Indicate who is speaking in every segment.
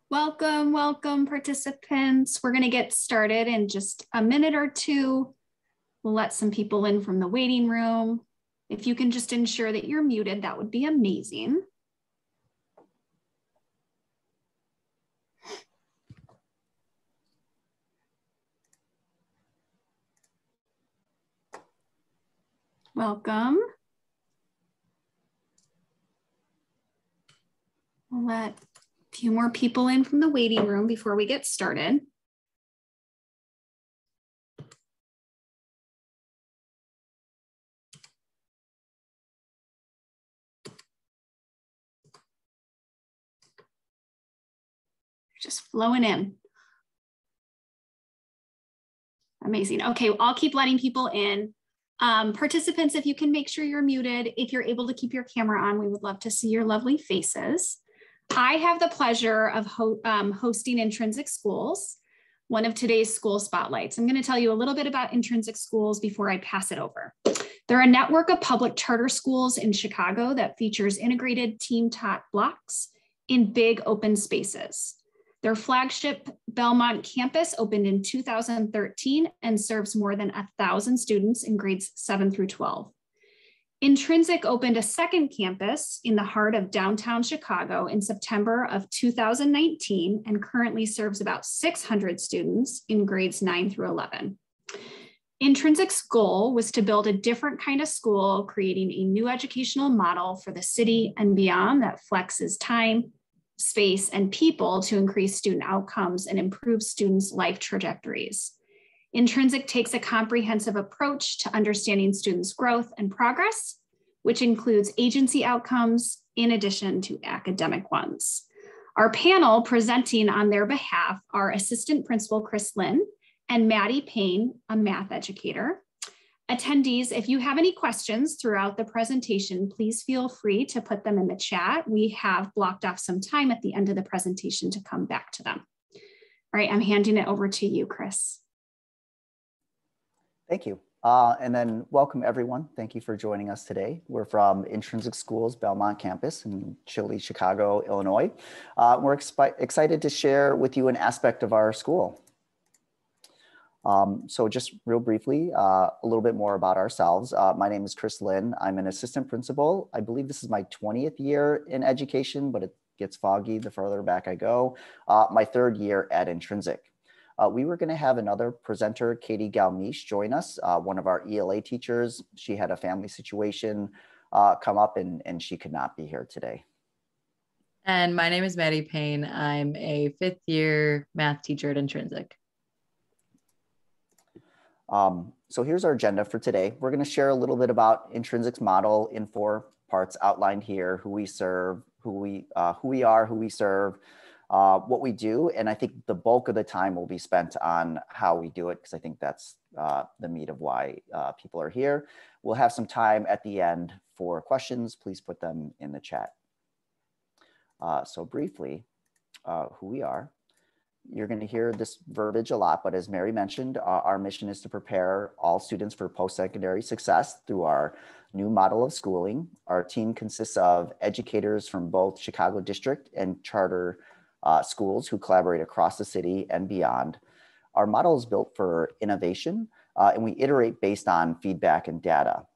Speaker 1: Welcome, welcome participants. We're going to get started in just a minute or two. We'll let some people in from the waiting room. If you can just ensure that you're muted, that would be amazing. Welcome. We'll let a few more people in from the waiting room before we get started. Just flowing in. Amazing. Okay, I'll keep letting people in. Participants, if you can make sure you're muted, if you're able to keep your camera on, we would love to see your lovely faces. I have the pleasure of hosting Intrinsic Schools, one of today's school spotlights. I'm going to tell you a little bit about Intrinsic Schools before I pass it over. They're a network of public charter schools in Chicago that features integrated team-taught blocks in big open spaces. Their flagship Belmont Campus opened in 2013 and serves more than 1,000 students in grades 7 through 12. Intrinsic opened a second campus in the heart of downtown Chicago in September of 2019 and currently serves about 600 students in grades 9 through 11. Intrinsic's goal was to build a different kind of school, creating a new educational model for the city and beyond that flexes time, space, and people to increase student outcomes and improve students' life trajectories. Intrinsic takes a comprehensive approach to understanding students' growth and progress, which includes agency outcomes in addition to academic ones. Our panel presenting on their behalf are Assistant Principal Chris Lynn and Maddie Payne, a math educator. Attendees, if you have any questions throughout the presentation, please feel free to put them in the chat. We have blocked off some time at the end of the presentation to come back to them. All right, I'm handing it over to you, Chris.
Speaker 2: Thank you. And then welcome everyone. Thank you for joining us today. We're from Intrinsic Schools, Belmont Campus in chilly Chicago, Illinois. We're excited to share with you an aspect of our school. So just real briefly, a little bit more about ourselves. My name is Chris Lynn. I'm an assistant principal. I believe this is my 20th year in education, but it gets foggy the further back I go. My third year at Intrinsic. We were going to have another presenter, Katie Galmiche, join us, one of our ELA teachers. She had a family situation come up and she could not be here today.
Speaker 3: And my name is Maddie Payne. I'm a fifth year math teacher at Intrinsic.
Speaker 2: So here's our agenda for today. We're going to share a little bit about Intrinsic's model in 4 parts outlined here: who we serve, who we are, who we serve, what we do, and I think the bulk of the time will be spent on how we do it, because I think that's the meat of why people are here. We'll have some time at the end for questions. Please put them in the chat. So briefly, who we are. You're going to hear this verbiage a lot, but as Mary mentioned, our mission is to prepare all students for post-secondary success through our new model of schooling. Our team consists of educators from both Chicago District and charter schools who collaborate across the city and beyond. Our model is built for innovation, and we iterate based on feedback and data.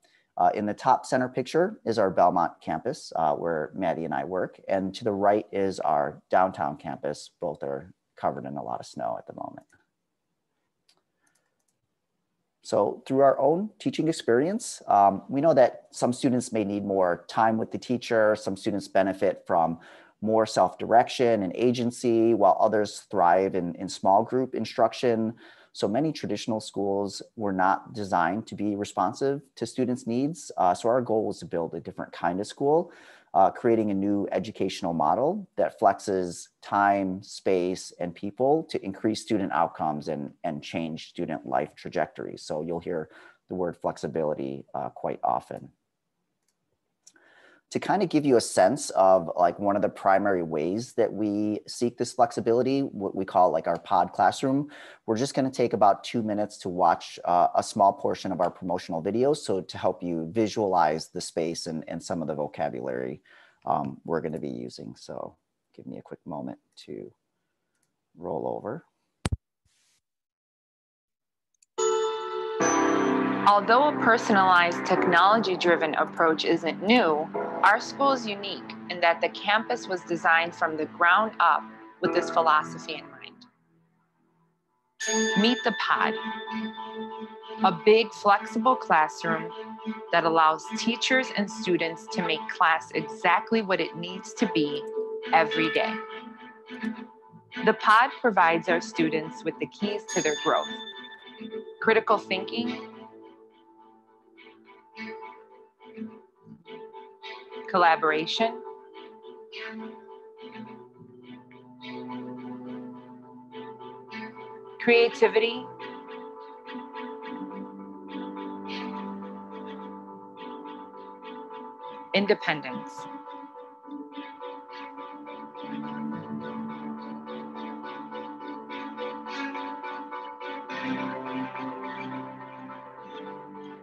Speaker 2: In the top center picture is our Belmont campus, where Maddie and I work, and to the right is our downtown campus. Both are covered in a lot of snow at the moment. So through our own teaching experience, we know that some students may need more time with the teacher. Some students benefit from more self-direction and agency, while others thrive in small group instruction. So many traditional schools were not designed to be responsive to students' needs. So our goal was to build a different kind of school, creating a new educational model that flexes time, space, and people to increase student outcomes and change student life trajectories. So you'll hear the word flexibility quite often. To kind of give you a sense of like one of the primary ways that we seek this flexibility, what we call like our pod classroom, we're just going to take about 2 minutes to watch a small portion of our promotional videos, so to help you visualize the space and some of the vocabulary we're going to be using. So give me a quick moment to roll over.
Speaker 4: Although a personalized, technology-driven approach isn't new, our school is unique in that the campus was designed from the ground up with this philosophy in mind. Meet the pod, a big, flexible classroom that allows teachers and students to make class exactly what it needs to be every day. The pod provides our students with the keys to their growth: critical thinking, collaboration, creativity, independence.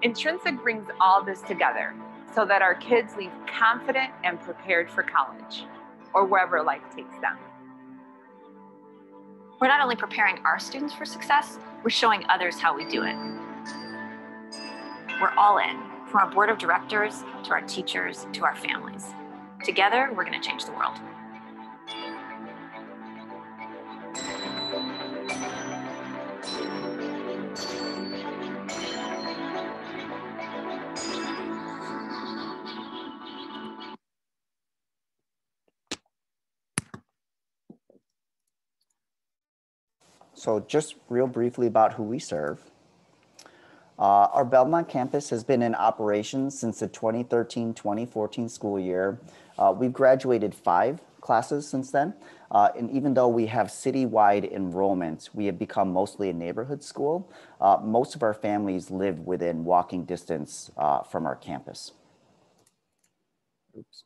Speaker 4: Intrinsic brings all this together so that our kids leave confident and prepared for college or wherever life takes them.
Speaker 5: We're not only preparing our students for success, we're showing others how we do it. We're all in, from our board of directors to our teachers to our families. Together, we're going to change the world.
Speaker 2: So just real briefly about who we serve. Our Belmont campus has been in operation since the 2013-2014 school year. We've graduated 5 classes since then. And even though we have citywide enrollment, we have become mostly a neighborhood school. Most of our families live within walking distance from our campus. Oops.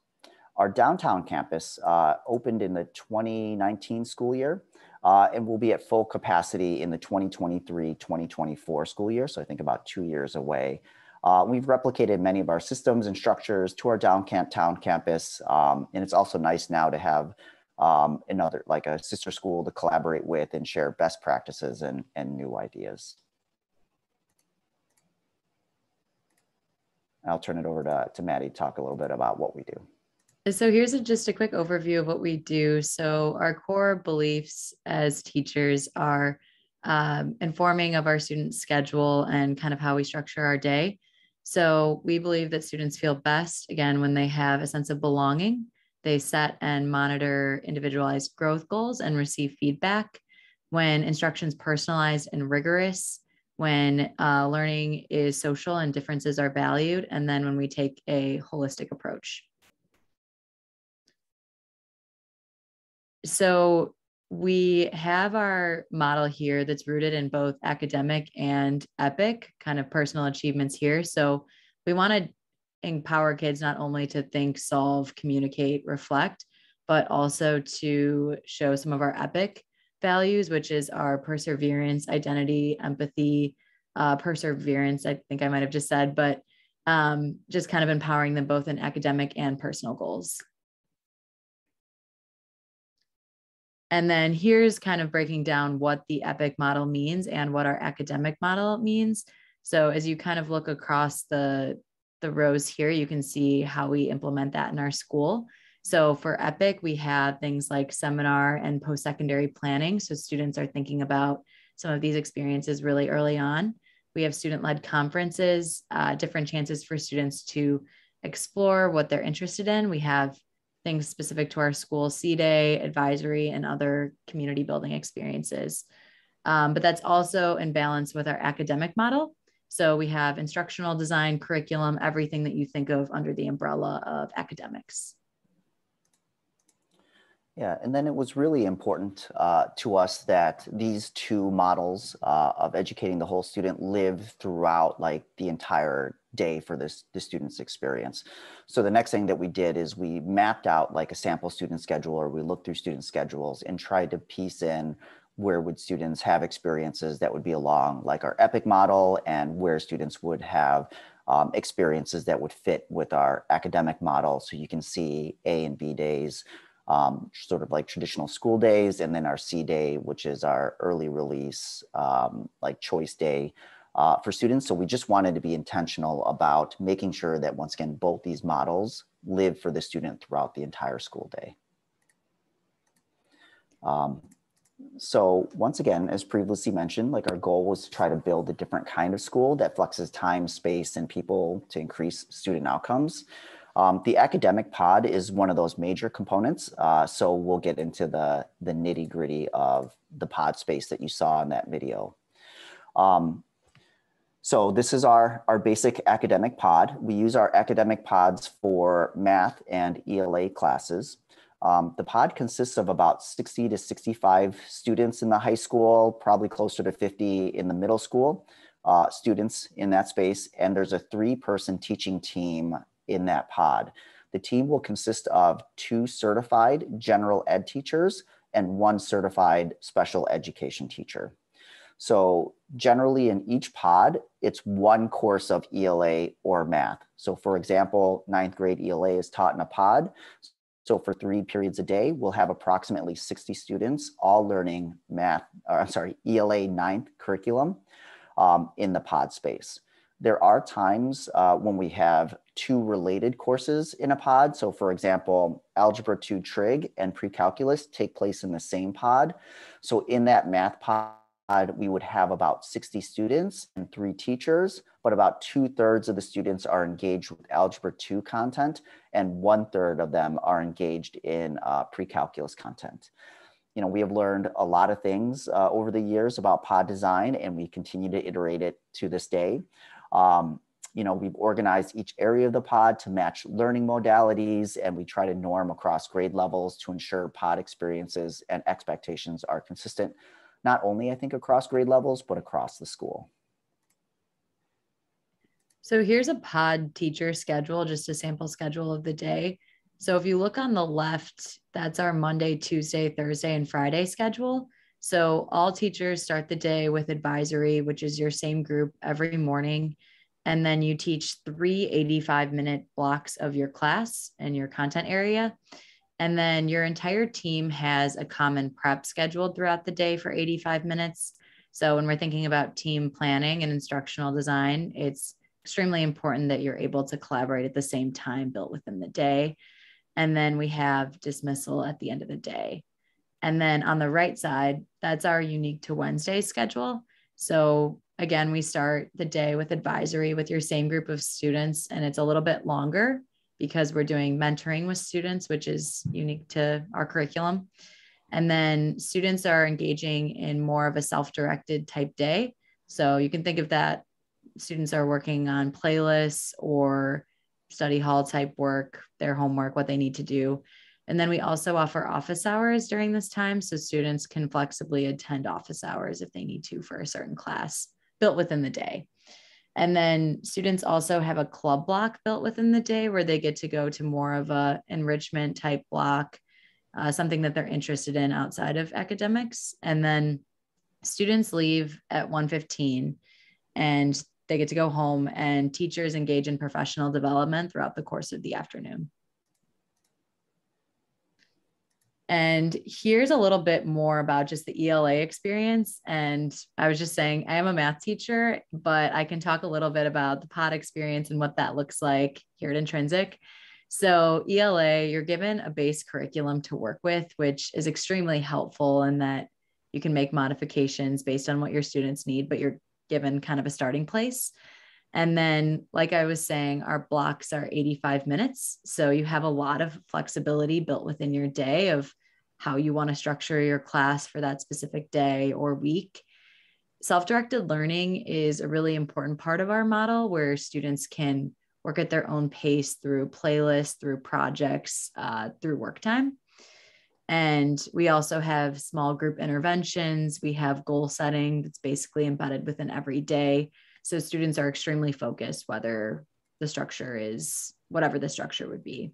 Speaker 2: Our downtown campus opened in the 2019 school year. And we'll be at full capacity in the 2023-2024 school year, so I think about 2 years away. We've replicated many of our systems and structures to our downtown campus, and it's also nice now to have another, like a sister school to collaborate with and share best practices and new ideas. I'll turn it over to Maddie to talk a little bit about what we do.
Speaker 3: So here's just a quick overview of what we do. So our core beliefs as teachers are informing of our students' schedule and kind of how we structure our day. So we believe that students feel best, again, when they have a sense of belonging. They set and monitor individualized growth goals and receive feedback. When instruction's personalized and rigorous, when learning is social and differences are valued, and then when we take a holistic approach. So we have our model here that's rooted in both academic and epic kind of personal achievements here. So we want to empower kids not only to think, solve, communicate, reflect, but also to show some of our epic values, which is our perseverance, identity, empathy, perseverance, I think I might have just said, but just kind of empowering them both in academic and personal goals. And then here's kind of breaking down what the EPIC model means and what our academic model means. So as you kind of look across the rows here, you can see how we implement that in our school. So for EPIC, we have things like seminar and post-secondary planning. So students are thinking about some of these experiences really early on. We have student-led conferences, different chances for students to explore what they're interested in. We have things specific to our school, C-Day, advisory, and other community building experiences. But that's also in balance with our academic model. So we have instructional design, curriculum, everything that you think of under the umbrella of academics.
Speaker 2: Yeah, and then it was really important to us that these 2 models of educating the whole student live throughout like the entire day for the student's experience. So the next thing that we did is we mapped out like a sample student schedule, or we looked through student schedules and tried to piece in where would students have experiences that would be along like our EPIC model, and where students would have experiences that would fit with our academic model. So you can see A and B days sort of like traditional school days, and then our C day, which is our early release, like choice day for students. So we just wanted to be intentional about making sure that, once again, both these models live for the student throughout the entire school day. So once again, as previously mentioned, like our goal was to try to build a different kind of school that flexes time, space, and people to increase student outcomes. The academic pod is one of those major components. So we'll get into the nitty gritty of the pod space that you saw in that video. So this is our basic academic pod. We use our academic pods for math and ELA classes. The pod consists of about 60 to 65 students in the high school, probably closer to 50 in the middle school students in that space. And there's a 3-person teaching team in that pod. The team will consist of 2 certified general ed teachers and 1 certified special education teacher. So generally in each pod, it's 1 course of ELA or math. So for example, 9th grade ELA is taught in a pod. So for 3 periods a day, we'll have approximately 60 students all learning ELA 9th curriculum in the pod space. There are times when we have 2 related courses in a pod. So for example, Algebra 2 Trig and Pre-Calculus take place in the same pod. So in that math pod, we would have about 60 students and 3 teachers, but about 2/3 of the students are engaged with Algebra 2 content and 1/3 of them are engaged in pre-calculus content. You know, we have learned a lot of things over the years about pod design, and we continue to iterate it to this day. You know, we've organized each area of the pod to match learning modalities, and we try to norm across grade levels to ensure pod experiences and expectations are consistent, not only, I think, across grade levels, but across the school.
Speaker 3: So here's a pod teacher schedule, just a sample schedule of the day. So if you look on the left, that's our Monday, Tuesday, Thursday, and Friday schedule. So all teachers start the day with advisory, which is your same group every morning. And then you teach 3 85-minute blocks of your class and your content area. And then your entire team has a common prep scheduled throughout the day for 85 minutes. So when we're thinking about team planning and instructional design, it's extremely important that you're able to collaborate at the same time built within the day. And then we have dismissal at the end of the day. And then on the right side, that's our unique to Wednesday schedule. So again, we start the day with advisory with your same group of students, and it's a little bit longer because we're doing mentoring with students, which is unique to our curriculum. And then students are engaging in more of a self-directed type day. So you can think of that, students are working on playlists or study hall type work, their homework, what they need to do. And then we also offer office hours during this time, so students can flexibly attend office hours if they need to for a certain class built within the day. And then students also have a club block built within the day where they get to go to more of a enrichment type block, something that they're interested in outside of academics. And then students leave at 1:15 and they get to go home, and teachers engage in professional development throughout the course of the afternoon. And here's a little bit more about just the ELA experience. And I was just saying, I am a math teacher, but I can talk a little bit about the pod experience and what that looks like here at Intrinsic. So ELA, you're given a base curriculum to work with, which is extremely helpful in that you can make modifications based on what your students need, but you're given kind of a starting place. And then, like I was saying, our blocks are 85 minutes. So you have a lot of flexibility built within your day of how you want to structure your class for that specific day or week. Self-directed learning is a really important part of our model where students can work at their own pace through playlists, through projects, through work time. And we also have small group interventions. We have goal setting that's basically embedded within every day. So students are extremely focused, whether the structure is whatever the structure would be.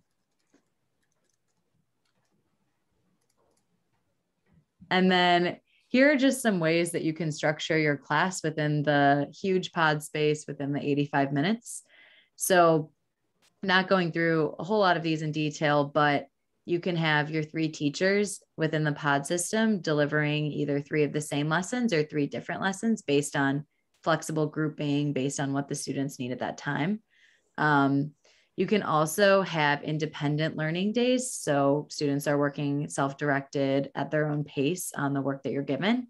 Speaker 3: And then here are just some ways that you can structure your class within the huge pod space within the 85 minutes. So not going through a whole lot of these in detail, but you can have your 3 teachers within the pod system delivering either 3 of the same lessons or 3 different lessons based on flexible grouping, based on what the students need at that time. You can also have independent learning days. So students are working self-directed at their own pace on the work that you're given.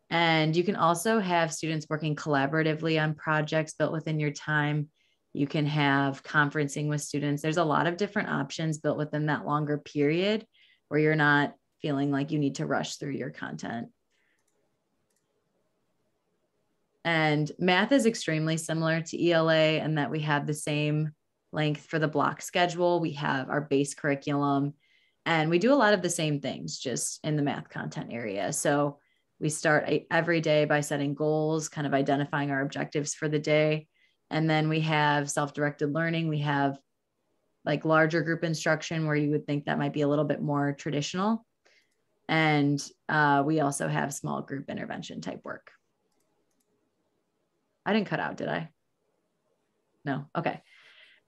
Speaker 3: And you can also have students working collaboratively on projects built within your time. You can have conferencing with students. There's a lot of different options built within that longer period where you're not feeling like you need to rush through your content. And math is extremely similar to ELA in that we have the same length for the block schedule. We have our base curriculum, and we do a lot of the same things just in the math content area. So we start every day by setting goals, kind of identifying our objectives for the day. And then we have self-directed learning. We have like larger group instruction where you would think that might be a little bit more traditional. And we also have small group intervention type work. I didn't cut out, did I? No, okay.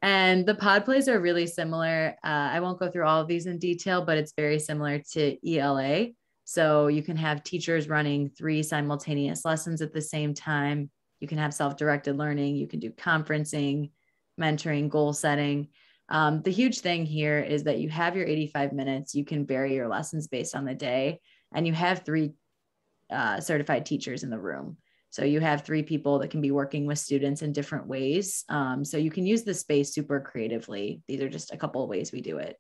Speaker 3: And the pod plays are really similar. I won't go through all of these in detail, but it's very similar to ELA. So you can have teachers running 3 simultaneous lessons at the same time. You can have self-directed learning. You can do conferencing, mentoring, goal setting. The huge thing here is that you have your 85 minutes. You can vary your lessons based on the day, and you have 3 certified teachers in the room. So you have 3 people that can be working with students in different ways. So you can use the space super creatively. These are just a couple of ways we do it.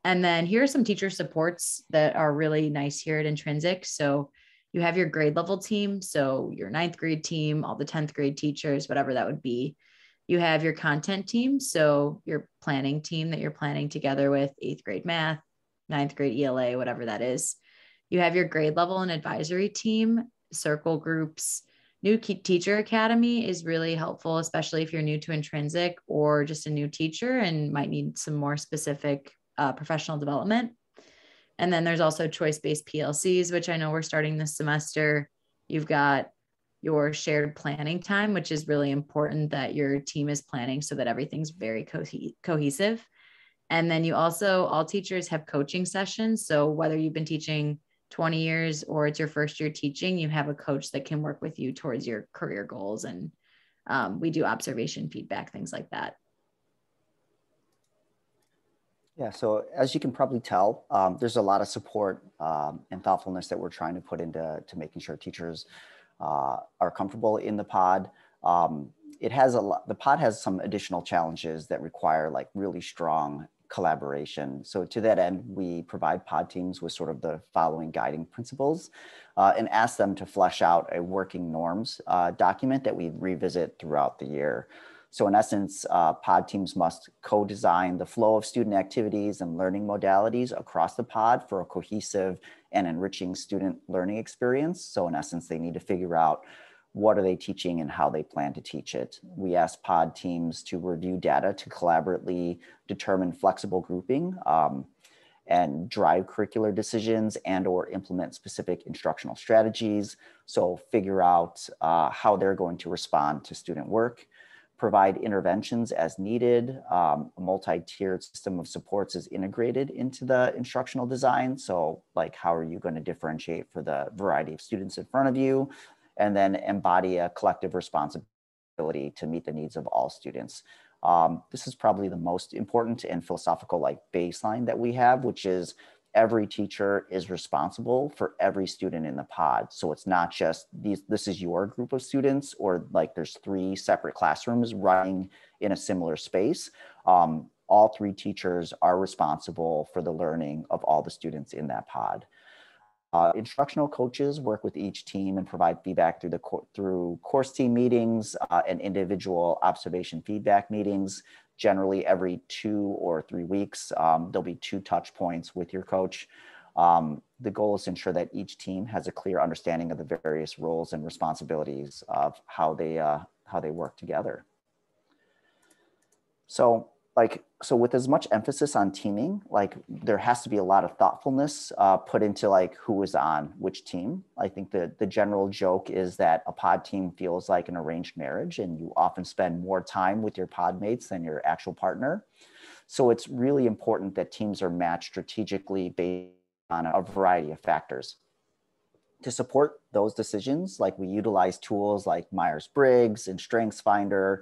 Speaker 3: And then here are some teacher supports that are really nice here at Intrinsic. So you have your grade level team. So your 9th grade team, all the 10th grade teachers, whatever that would be. You have your content team. So your planning team that you're planning together with 8th grade math, 9th grade ELA, whatever that is. You have your grade level and advisory team, circle groups. New Teacher Academy is really helpful, especially if you're new to Intrinsic or just a new teacher and might need some more specific professional development. And then there's also choice-based PLCs, which I know we're starting this semester. You've got your shared planning time, which is really important that your team is planning so that everything's very cohesive. And then you also, all teachers have coaching sessions. So whether you've been teaching 20 years or it's your first year teaching, you have a coach that can work with you towards your career goals. And we do observation feedback, things like that.
Speaker 2: Yeah, so as you can probably tell, there's a lot of support and thoughtfulness that we're trying to put into making sure teachers are comfortable in the pod. The pod has some additional challenges that require like really strong collaboration. So to that end, we provide pod teams with sort of the following guiding principles and ask them to flesh out a working norms document that we revisit throughout the year. So in essence, pod teams must co-design the flow of student activities and learning modalities across the pod for a cohesive and enriching student learning experience. So in essence, they need to figure out what are they teaching and how they plan to teach it. We ask pod teams to review data to collaboratively determine flexible grouping and drive curricular decisions and or implement specific instructional strategies. So figure out how they're going to respond to student work, provide interventions as needed. A multi-tiered system of supports is integrated into the instructional design. So like, how are you going to differentiate for the variety of students in front of you? And then embody a collective responsibility to meet the needs of all students. This is probably the most important and philosophical like baseline that we have, which is every teacher is responsible for every student in the pod. So it's not just this is your group of students or like there's 3 separate classrooms running in a similar space. All 3 teachers are responsible for the learning of all the students in that pod. Instructional coaches work with each team and provide feedback through course team meetings and individual observation feedback meetings. Generally every 2 or 3 weeks, there'll be 2 touch points with your coach. The goal is to ensure that each team has a clear understanding of the various roles and responsibilities of how they work together. So with as much emphasis on teaming, like there has to be a lot of thoughtfulness put into like who is on which team. I think the general joke is that a pod team feels like an arranged marriage and you often spend more time with your pod mates than your actual partner. So it's really important that teams are matched strategically based on a variety of factors. To support those decisions, like we utilize tools like Myers-Briggs and StrengthsFinder.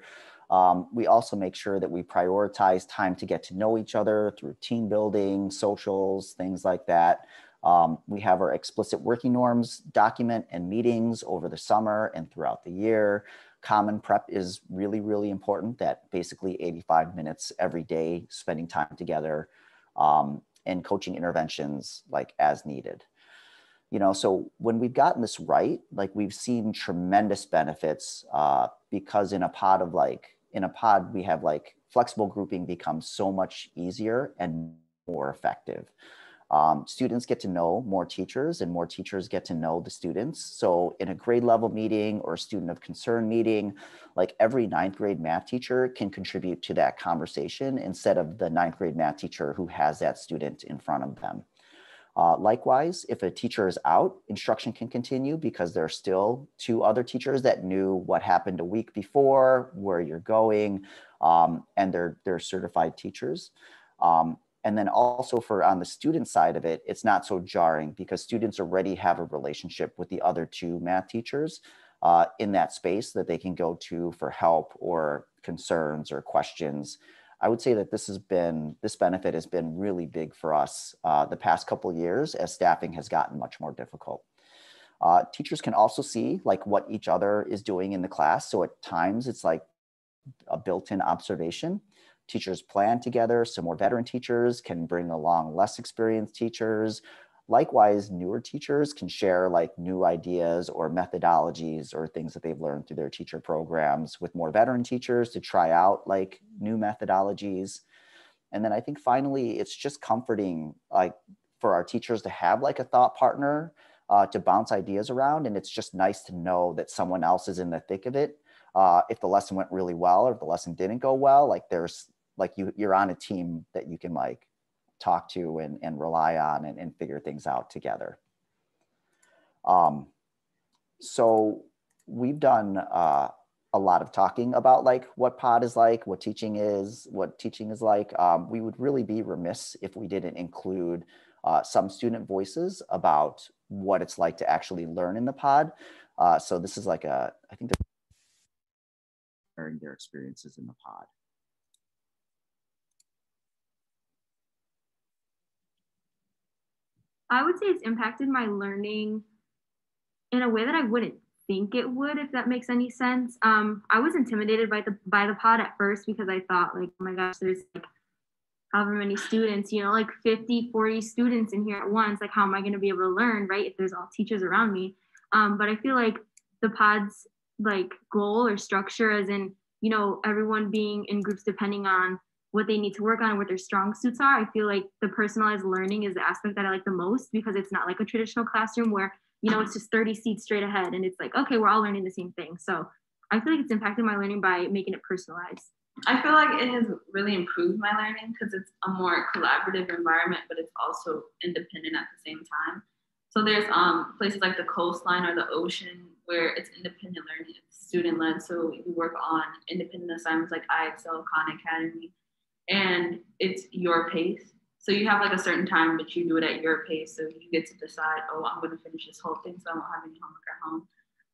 Speaker 2: We also make sure that we prioritize time to get to know each other through team building, socials, things like that. We have our explicit working norms document and meetings over the summer and throughout the year. Common prep is really, really important, that basically 85 minutes every day, spending time together, and coaching interventions like as needed. So when we've gotten this right, like we've seen tremendous benefits because in a pod, we have like flexible grouping becomes so much easier and more effective. Students get to know more teachers and more teachers get to know the students. So in a grade level meeting or student of concern meeting, like every 9th grade math teacher can contribute to that conversation instead of the 9th grade math teacher who has that student in front of them. Likewise, if a teacher is out, instruction can continue because there are still 2 other teachers that knew what happened a week before, where you're going, and they're certified teachers. And then also on the student side of it, it's not so jarring because students already have a relationship with the other 2 math teachers in that space that they can go to for help or concerns or questions. I would say that this benefit has been really big for us the past couple of years as staffing has gotten much more difficult. Teachers can also see like what each other is doing in the class. So at times it's like a built-in observation. Teachers plan together, so more veteran teachers can bring along less experienced teachers. Likewise, newer teachers can share like new ideas or methodologies or things that they've learned through their teacher programs with more veteran teachers to try out like new methodologies. And then I think finally, it's just comforting like for our teachers to have like a thought partner to bounce ideas around. And it's just nice to know that someone else is in the thick of it. If the lesson went really well or if the lesson didn't go well, like there's like you're on a team that you can like talk to and rely on and figure things out together. So we've done a lot of talking about like what pod is like, what teaching is like. We would really be remiss if we didn't include some student voices about what it's like to actually learn in the pod. So this is like I think they're sharing their experiences in the pod.
Speaker 6: I would say it's impacted my learning in a way that I wouldn't think it would, if that makes any sense. I was intimidated by the pod at first because I thought like, oh my gosh, there's like however many students, like 50, 40 students in here at once. Like, how am I going to be able to learn, right? If there's all teachers around me. But I feel like the pod's like goal or structure as in, everyone being in groups depending on what they need to work on and what their strong suits are. I feel like the personalized learning is the aspect that I like the most because it's not like a traditional classroom where, it's just 30 seats straight ahead and it's like, okay, we're all learning the same thing. So I feel like it's impacted my learning by making it personalized.
Speaker 7: I feel like it has really improved my learning because it's a more collaborative environment, but it's also independent at the same time. So there's places like the coastline or the ocean where it's independent learning, it's student-led. So you work on independent assignments like IXL, Khan Academy, and it's your pace. So you have like a certain time, but you do it at your pace. So you get to decide, oh, I'm going to finish this whole thing so I won't have any homework at home.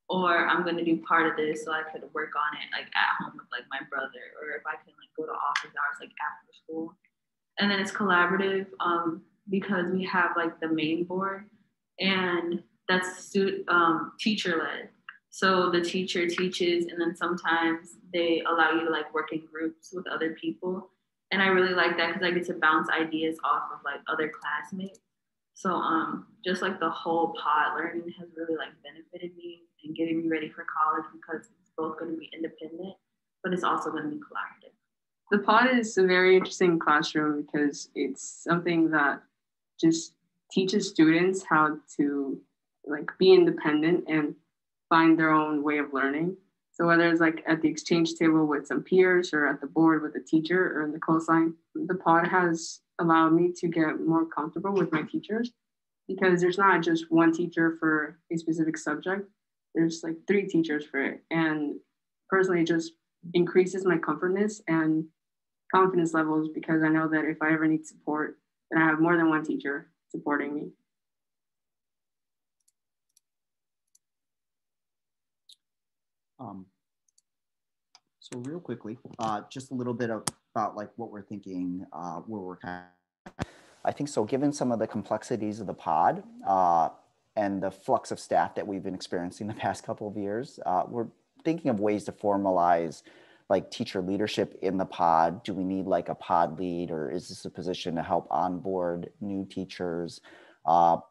Speaker 7: Or I'm going to do part of this so I could work on it like at home with like my brother, or if I can like go to office hours like after school. And then it's collaborative because we have like the main board, and that's teacher-led. So the teacher teaches, and then sometimes they allow you to like work in groups with other people. And I really like that because I get to bounce ideas off of like other classmates. So just like the whole pod learning has really like benefited me and getting me ready for college because it's both going to be independent, but it's also going to be collaborative.
Speaker 8: The pod is a very interesting classroom because it's something that just teaches students how to like be independent and find their own way of learning. So whether it's like at the exchange table with some peers or at the board with a teacher or in the coastline, the pod has allowed me to get more comfortable with my teachers because there's not just one teacher for a specific subject. There's like 3 teachers for it. And personally, it just increases my comfortness and confidence levels, because I know that if I ever need support, then I have more than one teacher supporting me.
Speaker 2: So real quickly, just a little bit about like what we're thinking, where we're kind of, I think so, given some of the complexities of the pod and the flux of staff that we've been experiencing the past couple of years, we're thinking of ways to formalize like teacher leadership in the pod. Do we need like a pod lead, or is this a position to help onboard new teachers,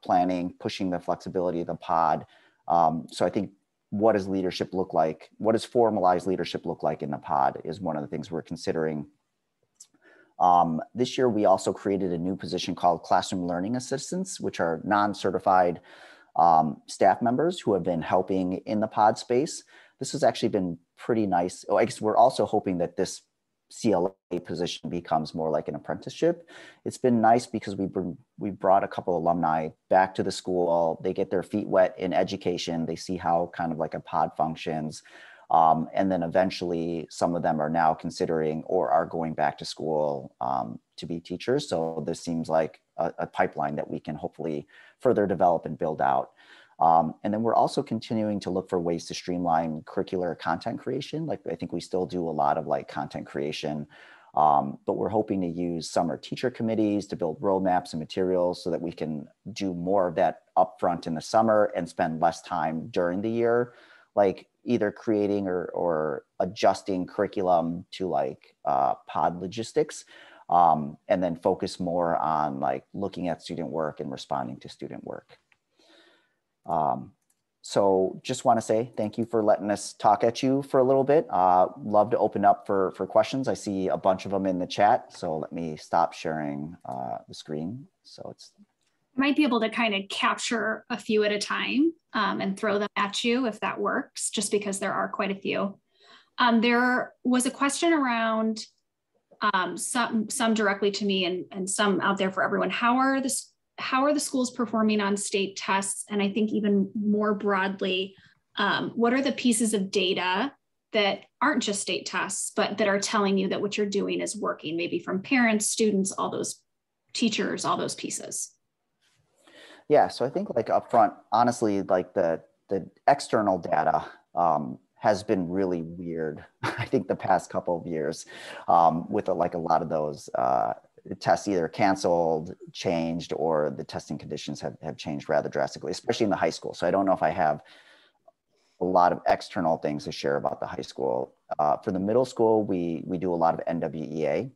Speaker 2: planning, pushing the flexibility of the pod? So I think, what does leadership look like? What does formalized leadership look like in the pod is one of the things we're considering. This year, we also created a new position called classroom learning assistants, which are non-certified staff members who have been helping in the pod space. This has actually been pretty nice. Oh, I guess we're also hoping that this CLA position becomes more like an apprenticeship. It's been nice because we brought a couple alumni back to the school. They get their feet wet in education. They see how kind of like a pod functions. And then eventually some of them are now considering or are going back to school to be teachers. So this seems like a pipeline that we can hopefully further develop and build out. And then we're also continuing to look for ways to streamline curricular content creation. Like I think we still do a lot of like content creation, but we're hoping to use summer teacher committees to build roadmaps and materials so that we can do more of that upfront in the summer and spend less time during the year, like either creating or adjusting curriculum to like pod logistics, and then focus more on like looking at student work and responding to student work. So just want to say thank you for letting us talk at you for a little bit. Love to open up for questions. I see a bunch of them in the chat, so let me stop sharing the screen. So it's,
Speaker 1: I might be able to kind of capture a few at a time and throw them at you if that works, just because there are quite a few. There was a question around some directly to me and some out there for everyone. How are the schools performing on state tests? And I think even more broadly, what are the pieces of data that aren't just state tests, but that are telling you that what you're doing is working, maybe from parents, students, all those teachers, all those pieces?
Speaker 2: yeah, so I think like upfront, honestly, like the external data has been really weird. I think the past couple of years with like a lot of those tests either canceled, changed, or the testing conditions have changed rather drastically, especially in the high school. So I don't know if I have a lot of external things to share about the high school. For the middle school, we do a lot of NWEA.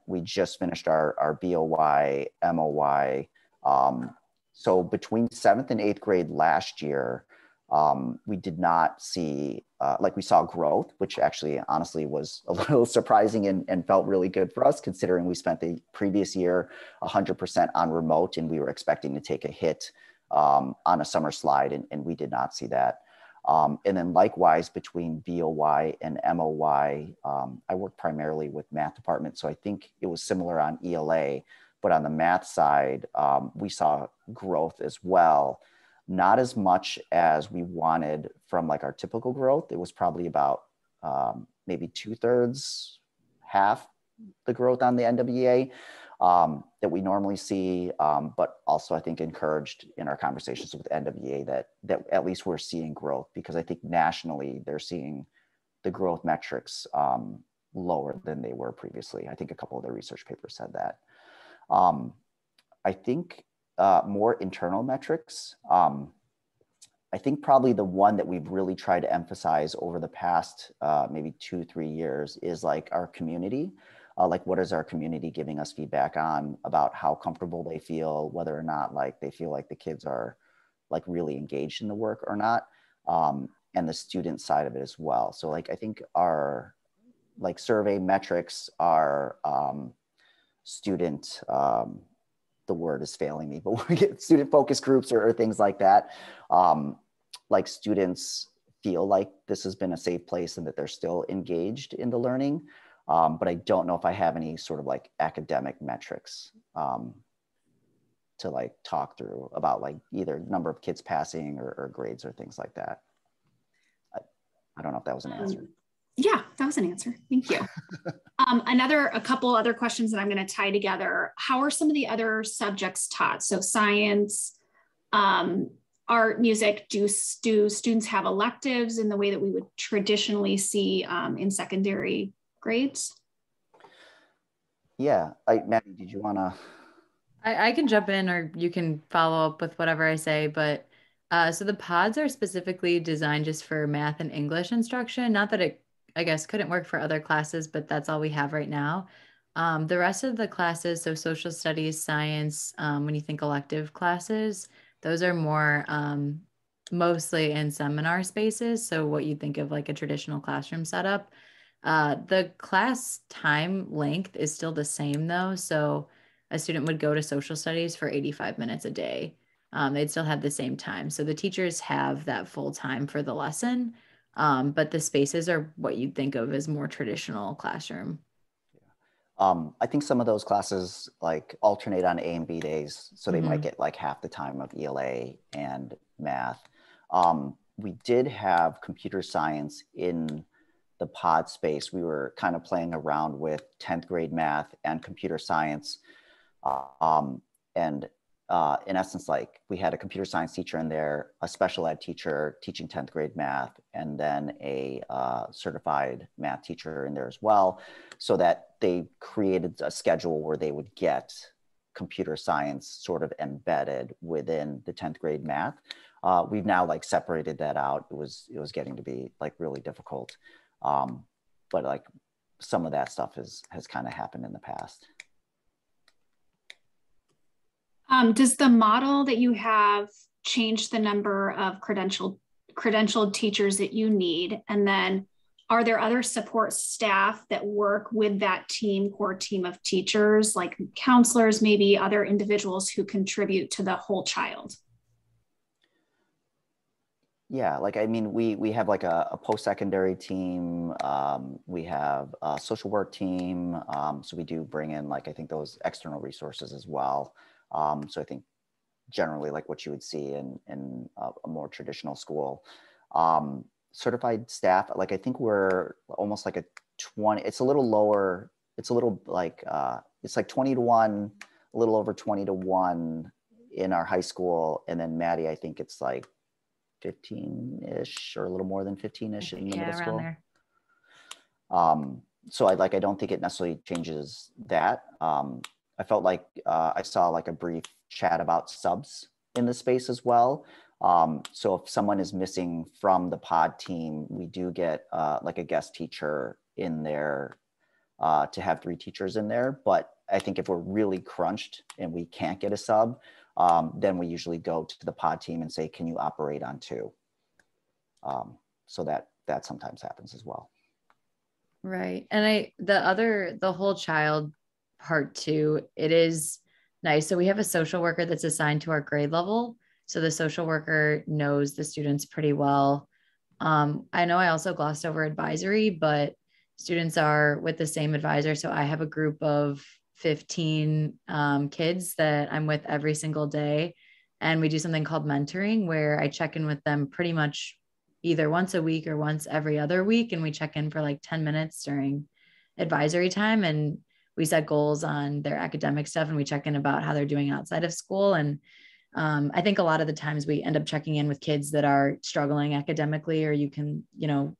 Speaker 2: We just finished our BOY, MOY. So between 7th and 8th grade last year, we did not see, like we saw growth, which actually honestly was a little surprising and felt really good for us, considering we spent the previous year 100% on remote and we were expecting to take a hit on a summer slide, and we did not see that. And then likewise between BOY and MOY, I work primarily with math department, so I think it was similar on ELA, but on the math side, we saw growth as well. Not as much as we wanted from like our typical growth. It was probably about maybe 2/3, half the growth on the NWEA that we normally see, but also I think encouraged in our conversations with NWEA that at least we're seeing growth, because I think nationally they're seeing the growth metrics lower than they were previously. I think a couple of their research papers said that. I think more internal metrics. I think probably the one that we've really tried to emphasize over the past maybe 2-3 years is like our community. Like what is our community giving us feedback on about how comfortable they feel, whether or not like they feel like the kids are like really engaged in the work or not, and the student side of it as well. So like I think our like survey metrics are student, the word is failing me, but when we get student focus groups or things like that, like students feel like this has been a safe place and that they're still engaged in the learning. But I don't know if I have any sort of like academic metrics to like talk through about like either number of kids passing or grades or things like that. I don't know if that was an answer.
Speaker 1: Yeah, that was an answer. Thank you. A couple other questions that I'm going to tie together. How are some of the other subjects taught? So science, art, music. Do students have electives in the way that we would traditionally see in secondary grades?
Speaker 2: Yeah, Maddie, did you want to?
Speaker 3: I can jump in, or you can follow up with whatever I say, but so the pods are specifically designed just for math and English instruction. Not that it, I guess, couldn't work for other classes, but that's all we have right now. The rest of the classes, so social studies, science, when you think elective classes, those are more mostly in seminar spaces. So what you think of like a traditional classroom setup. The class time length is still the same though. So a student would go to social studies for 85 minutes a day. They'd still have the same time. So the teachers have that full time for the lesson, but the spaces are what you'd think of as more traditional classroom.
Speaker 2: I think some of those classes like alternate on A and B days. So they might get like half the time of ELA and math. We did have computer science in the pod space. We were kind of playing around with 10th grade math and computer science. In essence, like we had a computer science teacher in there, a special ed teacher teaching 10th grade math, and then a certified math teacher in there as well, so that they created a schedule where they would get computer science sort of embedded within the 10th grade math. We've now like separated that out. It was getting to be like really difficult. But like some of that stuff has kind of happened in the past.
Speaker 1: Does the model that you have change the number of credentialed teachers that you need? And then are there other support staff that work with that core team of teachers, like counselors, maybe other individuals who contribute to the whole child?
Speaker 2: Yeah, like, I mean, we have like a post-secondary team. We have a social work team. So we do bring in like, I think those external resources as well. So I think generally like what you would see in a more traditional school. Certified staff, like I think we're almost like a 20, it's a little lower. It's a little like, it's like 20-1, a little over 20-1 in our high school. And then Maddie, I think it's like 15-ish or a little more than 15-ish in the middle school. There. So I don't think it necessarily changes that. I felt like I saw like a brief chat about subs in the space as well. So if someone is missing from the pod team, we do get like a guest teacher in there to have 3 teachers in there. But I think if we're really crunched and we can't get a sub, then we usually go to the pod team and say, can you operate on 2? So that sometimes happens as well.
Speaker 3: Right. And the whole child part too, it is nice. So we have a social worker that's assigned to our grade level. So the social worker knows the students pretty well. I know I also glossed over advisory, but students are with the same advisor. So I have a group of 15 kids that I'm with every single day. And we do something called mentoring, where I check in with them pretty much either once a week or once every other week. And we check in for like 10 minutes during advisory time. And we set goals on their academic stuff, and we check in about how they're doing outside of school. And I think a lot of the times we end up checking in with kids that are struggling academically, or you can,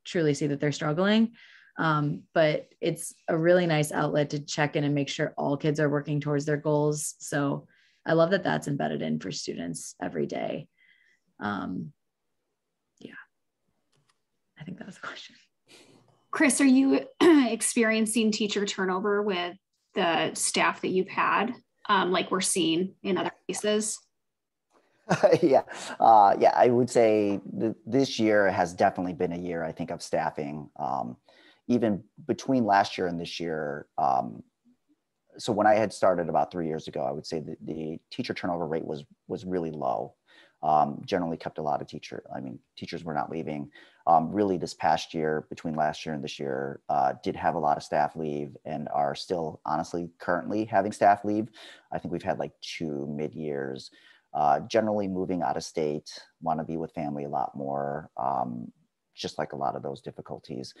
Speaker 3: truly see that they're struggling. But it's a really nice outlet to check in and make sure all kids are working towards their goals. So I love that that's embedded in for students every day. Yeah, I think that was the question.
Speaker 1: Chris, are you experiencing teacher turnover with the staff that you've had, like we're seeing in other cases?
Speaker 2: Yeah, I would say this year has definitely been a year, I think, of staffing. Even between last year and this year, so when I had started about 3 years ago, I would say that the teacher turnover rate was really low. Generally kept a lot of teachers were not leaving. Really this past year, between last year and this year, did have a lot of staff leave, and are still honestly currently having staff leave. I think we've had like 2 mid-years, generally moving out of state, want to be with family a lot more. just like a lot of those difficulties.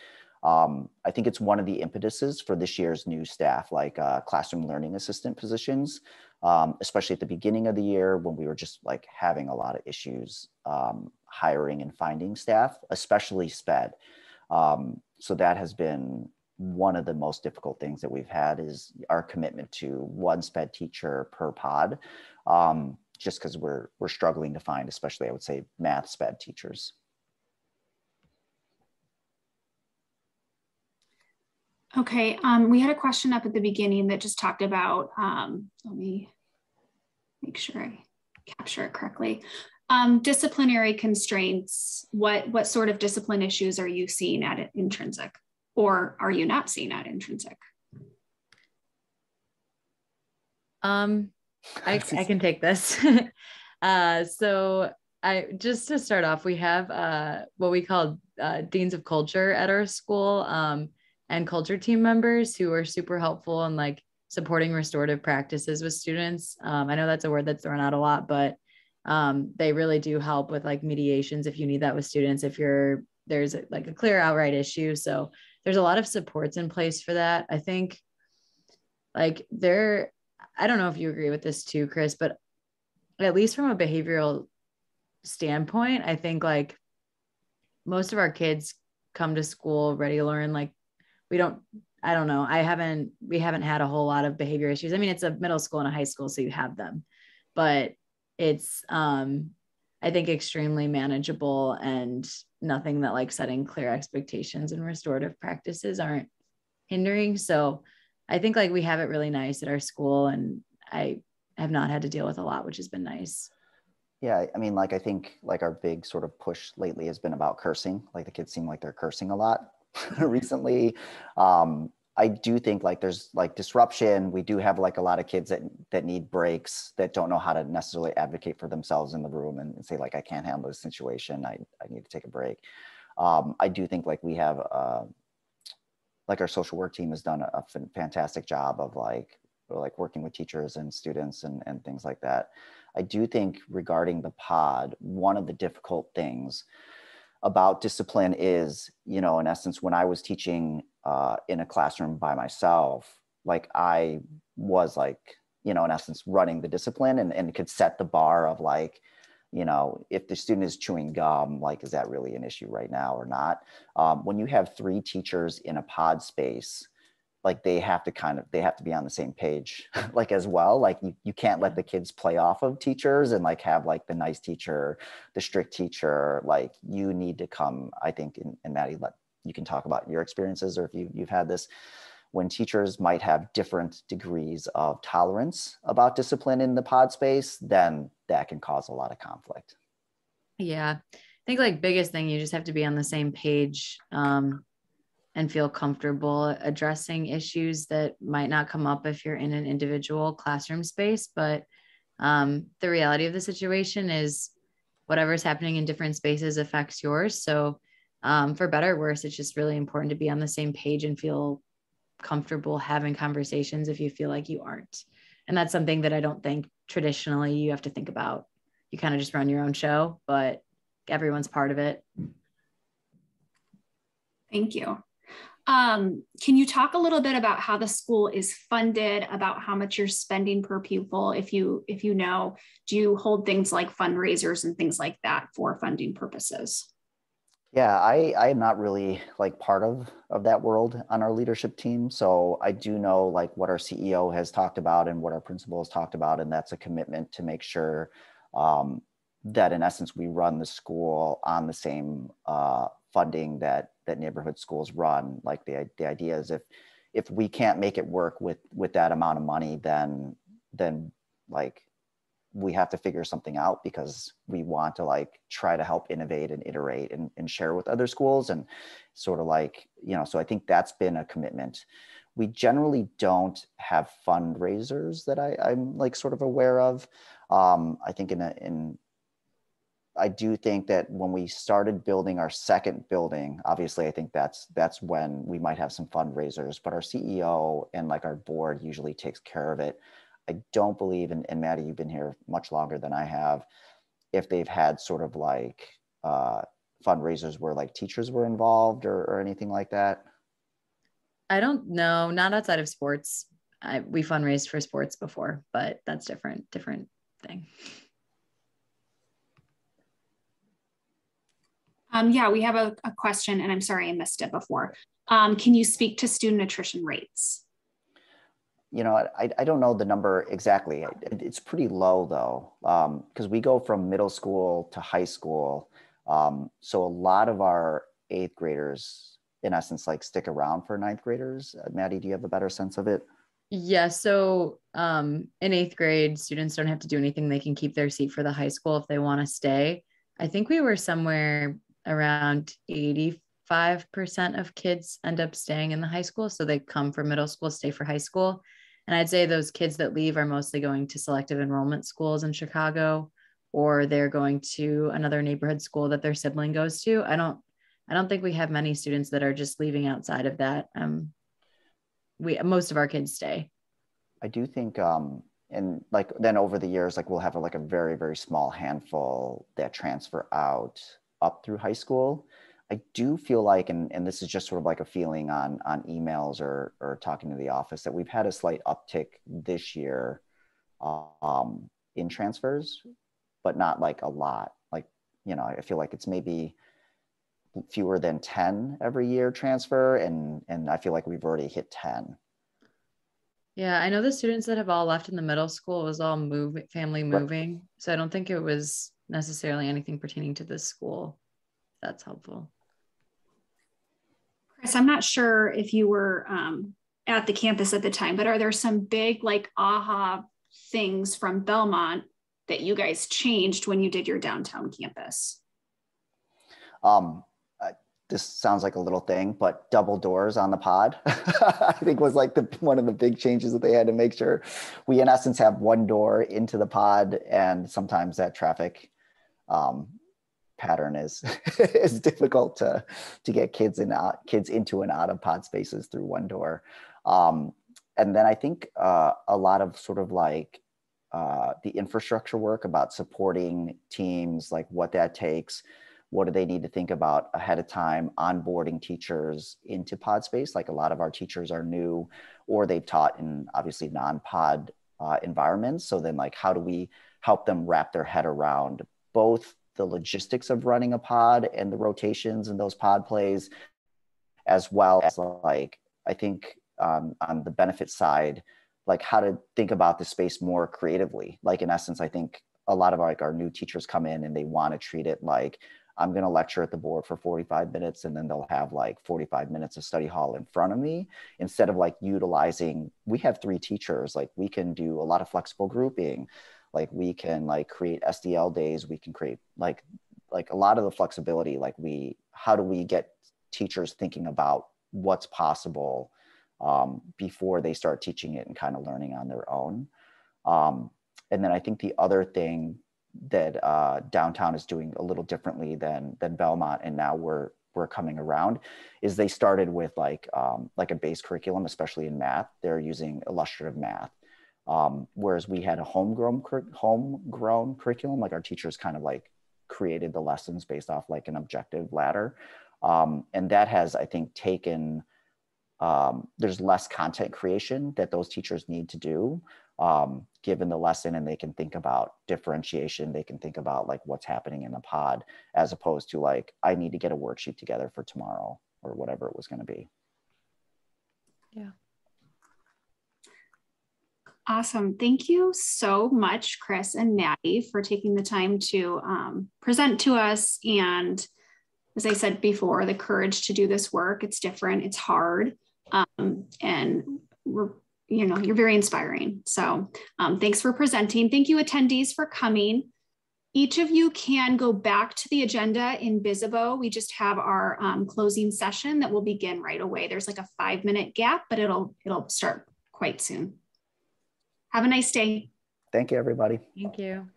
Speaker 2: I think it's one of the impetuses for this year's new staff, like classroom learning assistant positions, especially at the beginning of the year when we were just like having a lot of issues hiring and finding staff, especially SPED. So that has been one of the most difficult things that we've had, is our commitment to one SPED teacher per pod, just because we're struggling to find, especially I would say, math SPED teachers.
Speaker 1: Okay, we had a question up at the beginning that just talked about, let me make sure I capture it correctly. Disciplinary constraints. What sort of discipline issues are you seeing at Intrinsic, or are you not seeing at Intrinsic?
Speaker 3: I can take this. So just to start off, we have what we call deans of culture at our school, and culture team members who are super helpful in like supporting restorative practices with students. I know that's a word that's thrown out a lot, but they really do help with like mediations if you need that with students, if there's like a clear outright issue. So there's a lot of supports in place for that. I think like I don't know if you agree with this too, Chris, but at least from a behavioral standpoint, I think like most of our kids come to school ready to learn. Like we don't know. We haven't had a whole lot of behavior issues. I mean, it's a middle school and a high school, so you have them, but it's, I think, extremely manageable, and nothing that like setting clear expectations and restorative practices aren't hindering. So I think like we have it really nice at our school, and I have not had to deal with a lot, which has been nice.
Speaker 2: Yeah, I mean, like, I think like our big sort of push lately has been about cursing. Like the kids seem like they're cursing a lot recently. I do think like there's like disruption. We do have like a lot of kids that need breaks, that don't know how to necessarily advocate for themselves in the room and say like, I can't handle this situation. I need to take a break. I do think like we have, like our social work team has done a fantastic job of like working with teachers and students and things like that. I do think regarding the pod, one of the difficult things about discipline is, you know, in essence, when I was teaching in a classroom by myself, like I was like, you know, in essence, running the discipline and could set the bar of like, you know, if the student is chewing gum, like, is that really an issue right now or not? When you have 3 teachers in a pod space, like they have to be on the same page, like as well. Like you can't let the kids play off of teachers and like have like the nice teacher, the strict teacher. Like you need to come, I think, and Maddie, you can talk about your experiences, or if you've had this, when teachers might have different degrees of tolerance about discipline in the pod space, then that can cause a lot of conflict.
Speaker 3: Yeah, I think like biggest thing, you just have to be on the same page, and feel comfortable addressing issues that might not come up if you're in an individual classroom space. But the reality of the situation is whatever's happening in different spaces affects yours. So for better or worse, it's just really important to be on the same page and feel comfortable having conversations if you feel like you aren't. And that's something that I don't think traditionally you have to think about. You kind of just run your own show, but everyone's part of it.
Speaker 1: Thank you. Can you talk a little bit about how the school is funded, about how much you're spending per pupil? If you know, do you hold things like fundraisers and things like that for funding purposes?
Speaker 2: Yeah, I am not really like part of that world on our leadership team. So I do know like what our CEO has talked about and what our principal has talked about. And that's a commitment to make sure that in essence, we run the school on the same funding that neighborhood schools run. Like the idea is if we can't make it work with that amount of money, then like we have to figure something out, because we want to like try to help innovate and iterate and share with other schools and sort of like, you know, so I think that's been a commitment. We generally don't have fundraisers that I'm like sort of aware of. I think I do think that when we started building our second building, obviously I think that's when we might have some fundraisers, but our CEO and like our board usually takes care of it. I don't believe, and Maddie, you've been here much longer than I have, if they've had sort of like fundraisers where like teachers were involved or anything like that?
Speaker 3: I don't know, not outside of sports. We fundraised for sports before, but that's different thing.
Speaker 1: Yeah, we have a question, and I'm sorry I missed it before. Can you speak to student attrition rates?
Speaker 2: You know, I don't know the number exactly. It's pretty low though, because we go from middle school to high school. So a lot of our 8th graders, in essence, like stick around for 9th graders. Maddie, do you have a better sense of it?
Speaker 3: Yeah, so in 8th grade, students don't have to do anything. They can keep their seat for the high school if they want to stay. I think we were somewhere around 85% of kids end up staying in the high school. So they come for middle school, stay for high school. And I'd say those kids that leave are mostly going to selective enrollment schools in Chicago, or they're going to another neighborhood school that their sibling goes to. I don't think we have many students that are just leaving outside of that. Most of our kids stay. I
Speaker 2: do think, and like then over the years, like we'll have like a very, very small handful that transfer out up through high school. I do feel like, and this is just sort of like a feeling on emails or talking to the office, that we've had a slight uptick this year in transfers, but not like a lot. Like, you know, I feel like it's maybe fewer than 10 every year transfer, and I feel like we've already hit 10.
Speaker 3: Yeah, I know the students that have all left in the middle school, it was all family moving. Right. So I don't think it was necessarily anything pertaining to this school. That's helpful.
Speaker 1: Chris, I'm not sure if you were at the campus at the time, but are there some big like aha things from Belmont that you guys changed when you did your downtown campus?
Speaker 2: This sounds like a little thing, but double doors on the pod, I think was like one of the big changes that they had to make sure. We in essence have one door into the pod, and sometimes that traffic pattern is is difficult to get kids into and out of pod spaces through one door. And then I think a lot of sort of like the infrastructure work about supporting teams, like what that takes. What do they need to think about ahead of time, onboarding teachers into pod space? Like a lot of our teachers are new, or they've taught in obviously non-pod environments. So then like, how do we help them wrap their head around both the logistics of running a pod and the rotations and those pod plays, as well as like, I think on the benefit side, like how to think about the space more creatively. Like in essence, I think a lot of our new teachers come in and they want to treat it like, I'm going to lecture at the board for 45 minutes and then they'll have like 45 minutes of study hall in front of me, instead of like utilizing, we have 3 teachers, like we can do a lot of flexible grouping, like we can like create SDL days, we can create like a lot of the flexibility, like how do we get teachers thinking about what's possible before they start teaching it and kind of learning on their own. And then I think the other thing that downtown is doing a little differently than Belmont, and now we're coming around, is they started with like a base curriculum, especially in math. They're using illustrative math, whereas we had a homegrown curriculum. Like our teachers kind of like created the lessons based off like an objective ladder, and that has, I think, taken there's less content creation that those teachers need to do given the lesson, and they can think about differentiation. They can think about like what's happening in the pod, as opposed to like, I need to get a worksheet together for tomorrow or whatever it was going to be.
Speaker 3: Yeah.
Speaker 1: Awesome. Thank you so much, Chris and Maddie, for taking the time to present to us. And as I said before, the courage to do this work. It's different, it's hard. And you're very inspiring. So thanks for presenting. Thank you, attendees, for coming. Each of you can go back to the agenda in Visibo. We just have our closing session that will begin right away. There's like a 5-minute gap, but it'll start quite soon. Have a nice day.
Speaker 2: Thank you, everybody.
Speaker 3: Thank you.